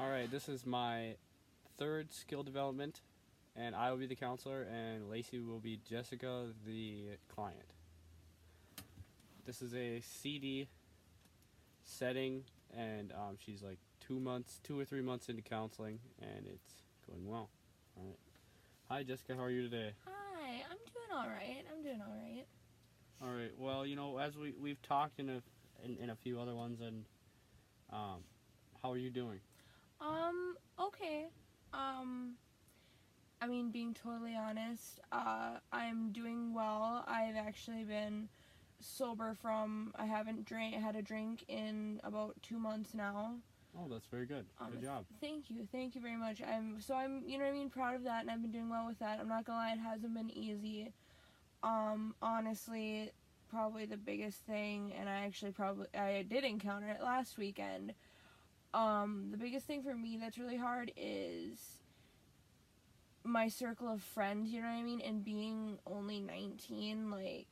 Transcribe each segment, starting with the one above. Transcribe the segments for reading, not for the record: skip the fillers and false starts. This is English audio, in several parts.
All right, this is my third skill development, and I will be the counselor, and Lacey will be Jessica, the client. This is a CD setting, and she's like 2 or 3 months into counseling, and it's going well. All right. Hi, Jessica. How are you today? Hi, I'm doing all right. All right. Well, as we've talked in a few other ones, and how are you doing? Okay. Um, I mean, being totally honest, I'm doing well. I've actually been sober I haven't had a drink in about 2 months now. Oh, that's very good. Good job. Thank you very much. I'm proud of that, and I've been doing well with that. I'm not gonna lie, it hasn't been easy. Honestly, probably the biggest thing, and I did encounter it last weekend. The biggest thing for me that's really hard is my circle of friends, you know what I mean? And being only 19, like,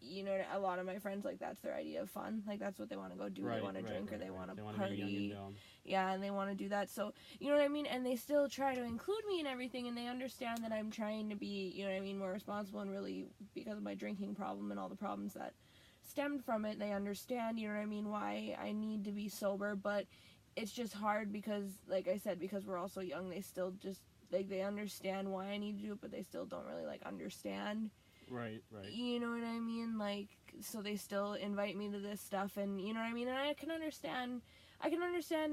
a lot of my friends, like, that's their idea of fun. Like, that's what they want to go do. Right, they want to drink or right. they want to They want to be young and party. dumb. Yeah, and they want to do that. So, you know what I mean? And they still try to include me in everything, and they understand that I'm trying to be, you know what I mean, more responsible, and really, because of my drinking problem and all the problems that stemmed from it, they understand, you know what I mean, why I need to be sober. But it's just hard because, like I said, because we're all so young, they still just, like, they understand why I need to do it, but they still don't really, like, understand. Right. You know what I mean? Like, so they still invite me to this stuff, and you know what I mean? And I can understand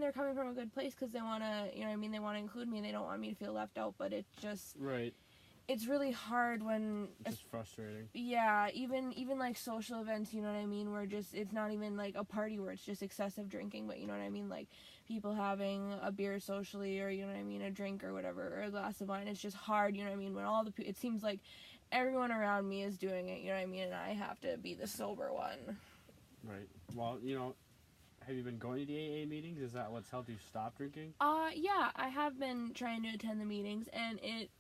they're coming from a good place because they want to, you know what I mean? They want to include me and they don't want me to feel left out, but it just, Right. it's really hard when, It's just frustrating. yeah, even like social events, you know what I mean, where just, it's not even like a party where it's just excessive drinking, but you know what I mean, like people having a beer socially, or you know what I mean, a drink or whatever, or a glass of wine. It's just hard, you know what I mean, when it seems like everyone around me is doing it, you know what I mean, and I have to be the sober one. Right. Well, have you been going to the AA meetings? Is that what's helped you stop drinking? Yeah, I have been trying to attend the meetings, and it,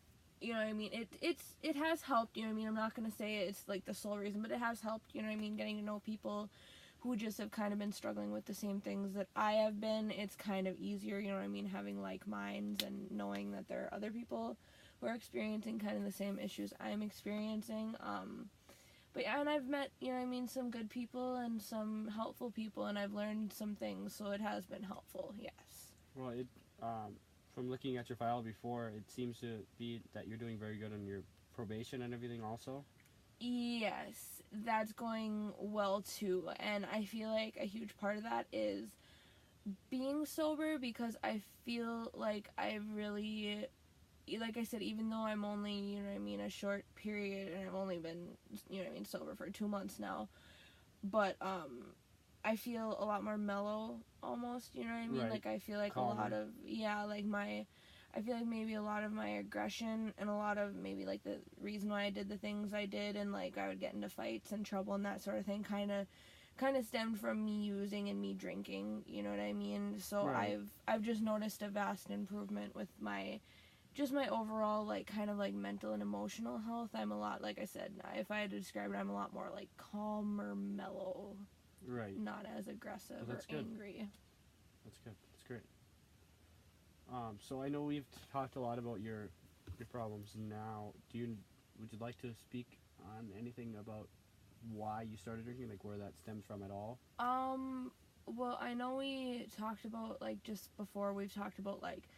you know what I mean, it has helped, you know what I mean, I'm not gonna say it's like the sole reason, but it has helped, you know what I mean, getting to know people who just have kind of been struggling with the same things that I have been. It's kind of easier, you know what I mean, having like minds and knowing that there are other people who are experiencing kind of the same issues I'm experiencing. But yeah, and I've met, you know what I mean, some good people and some helpful people, and I've learned some things, so it has been helpful, yes. Well, from looking at your file before, it seems to be that you're doing very good on your probation and everything also. Yes, that's going well too, and I feel like a huge part of that is being sober, because I feel like I've really, like I said, even though I'm only, you know what I mean, a short period, and I've only been, you know what I mean, sober for 2 months now, but I feel a lot more mellow almost, you know what I mean? Right. Like I feel like Calmer. a lot of, yeah, like I feel like maybe a lot of my aggression and a lot of maybe like the reason why I did the things I did, and like I would get into fights and trouble and that sort of thing, kind of stemmed from me using and me drinking, you know what I mean? So Right. I've just noticed a vast improvement with my overall, like, kind of like mental and emotional health. I'm a lot, like I said, if I had to describe it, I'm a lot more like calmer, mellow, Right. not as aggressive Well, that's or good. angry. That's good. That's great. So I know we've talked a lot about your problems now. Would you like to speak on anything about why you started drinking, like where that stems from at all? Well, I know we talked about, like, just before, we've talked about, like,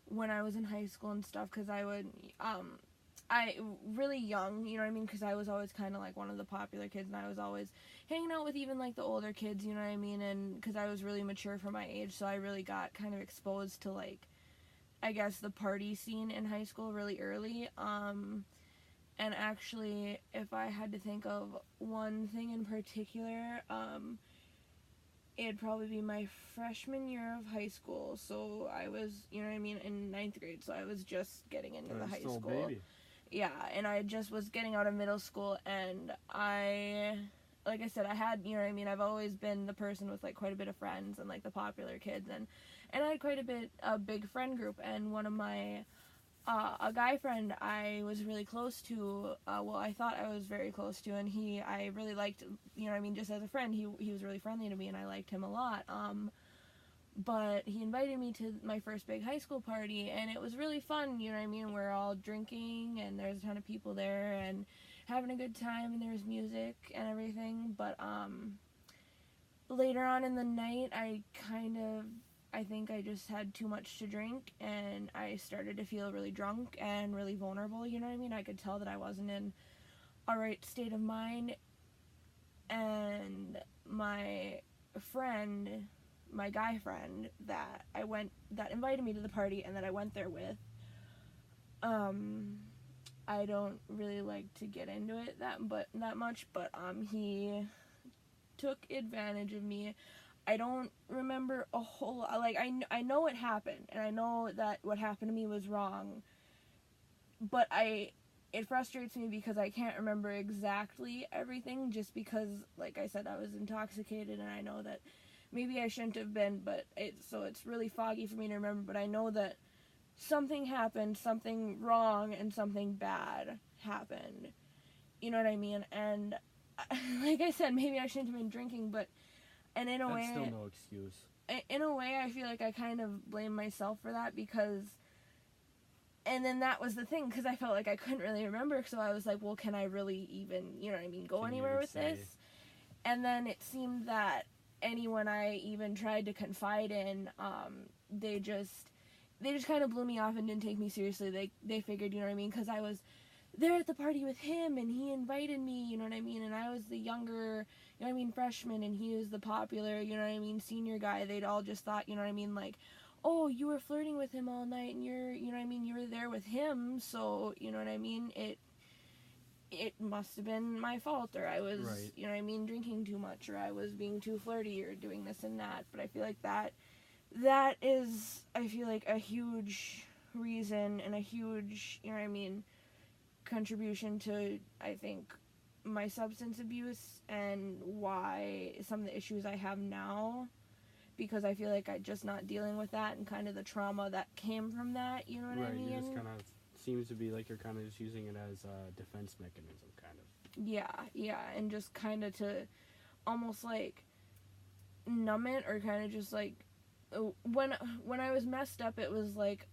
when I was in high school and stuff, because I really young, you know what I mean, because I was always kind of like one of the popular kids, and I was always hanging out with even like the older kids, you know what I mean, and because I was really mature for my age, so I really got kind of exposed to, like, I guess the party scene in high school really early. And actually, if I had to think of one thing in particular, it'd probably be my freshman year of high school. So I was, you know what I mean, in ninth grade. So I was just getting into the high Still school. a baby. Yeah, and I just was getting out of middle school, and like I said, I had, you know what I mean, I've always been the person with like quite a bit of friends and like the popular kids, and I had quite a big friend group, and one of my a guy friend I was really close to, well, I thought I was very close to, and I really liked, you know what I mean, just as a friend, he was really friendly to me, and I liked him a lot. But he invited me to my first big high school party, and it was really fun, you know what I mean? We're all drinking, and there's a ton of people there, and having a good time, and there's music and everything. But later on in the night, I think I just had too much to drink, and I started to feel really drunk and really vulnerable, you know what I mean? I could tell that I wasn't in a right state of mind, and my friend, my guy friend that invited me to the party and that I went there with, I don't really like to get into it that much, but he took advantage of me. I don't remember a whole lot. Like, I know it happened, and I know that what happened to me was wrong, but it frustrates me because I can't remember exactly everything, just because, like I said, I was intoxicated, and I know that maybe I shouldn't have been, but it's really foggy for me to remember, but I know that something happened, something wrong, and something bad happened. You know what I mean? And like I said, maybe I shouldn't have been drinking, but, and in a way, That's still no excuse. In a way, I feel like I kind of blame myself for that, because, and then that was the thing, because I felt like I couldn't really remember, so I was like, well, can I really even, you know what I mean, go anywhere with this? And then it seemed that anyone I even tried to confide in, they just kind of blew me off and didn't take me seriously. They figured, you know what I mean, because I was there at the party with him, and he invited me, you know what I mean, and I was the younger, you know what I mean, freshman, and he was the popular, you know what I mean, senior guy. They'd all just thought, you know what I mean, like, oh, you were flirting with him all night, and you're, you know what I mean, you were there with him, so, you know what I mean, it must have been my fault, or I was, right, you know what I mean, drinking too much, or I was being too flirty, or doing this and that. But I feel like that is, I feel like, a huge reason and a huge, you know what I mean, contribution to, I think, my substance abuse and why some of the issues I have now, because I feel like I'm just not dealing with that and kind of the trauma that came from that, you know what I mean? Right, you just kind of, seems to be like you're kind of just using it as a defense mechanism, kind of. Yeah, and just kind of to almost like numb it, or kind of just like, when I was messed up, it was like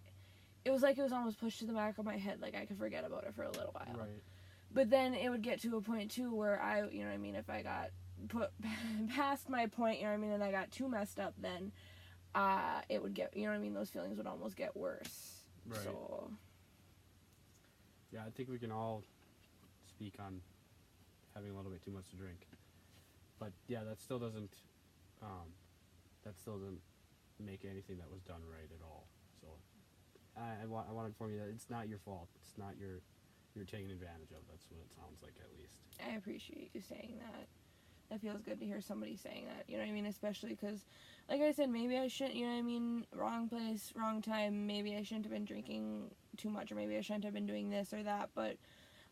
it was almost pushed to the back of my head, like I could forget about it for a little while. Right. But then it would get to a point too where I, you know what I mean, if I got put past my point, you know what I mean, and I got too messed up, then it would get, you know what I mean, those feelings would almost get worse. Right. So yeah, I think we can all speak on having a little bit too much to drink. But yeah, that still doesn't make anything that was done right at all. So I want to inform you that it's not your fault. It's not you're taken advantage of. That's what it sounds like, at least. I appreciate you saying that. That feels good to hear somebody saying that, you know what I mean, especially because, like I said, maybe I shouldn't, you know what I mean, wrong place, wrong time, maybe I shouldn't have been drinking too much, or maybe I shouldn't have been doing this or that, but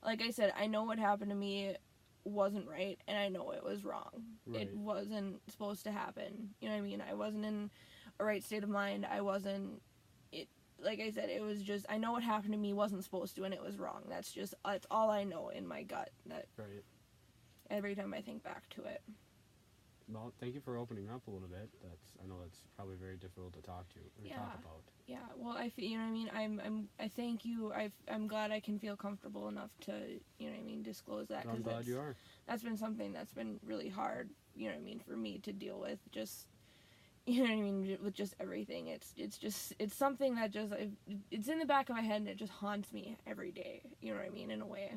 like I said, I know what happened to me wasn't right, and I know it was wrong. Right. It wasn't supposed to happen, you know what I mean, I wasn't in a right state of mind, like I said, it was just, I know what happened to me wasn't supposed to, and it was wrong. That's all I know in my gut, that Right. every time I think back to it. Well, thank you for opening up a little bit. I know that's probably very difficult to talk about. Yeah, well, you know what I mean, I thank you, I'm glad I can feel comfortable enough to, you know what I mean, disclose that. I'm glad you are. That's been something that's been really hard, you know what I mean, for me to deal with, just, you know what I mean, with just everything. It's something that just, it's in the back of my head, and it just haunts me every day, you know what I mean, in a way.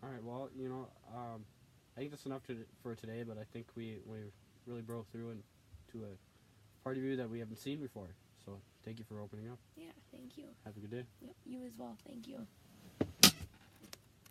All right, well, you know, I think that's enough for today, but I think we really broke through into a part of you that we haven't seen before. So thank you for opening up. Yeah, thank you. Have a good day. Yep, you as well. Thank you.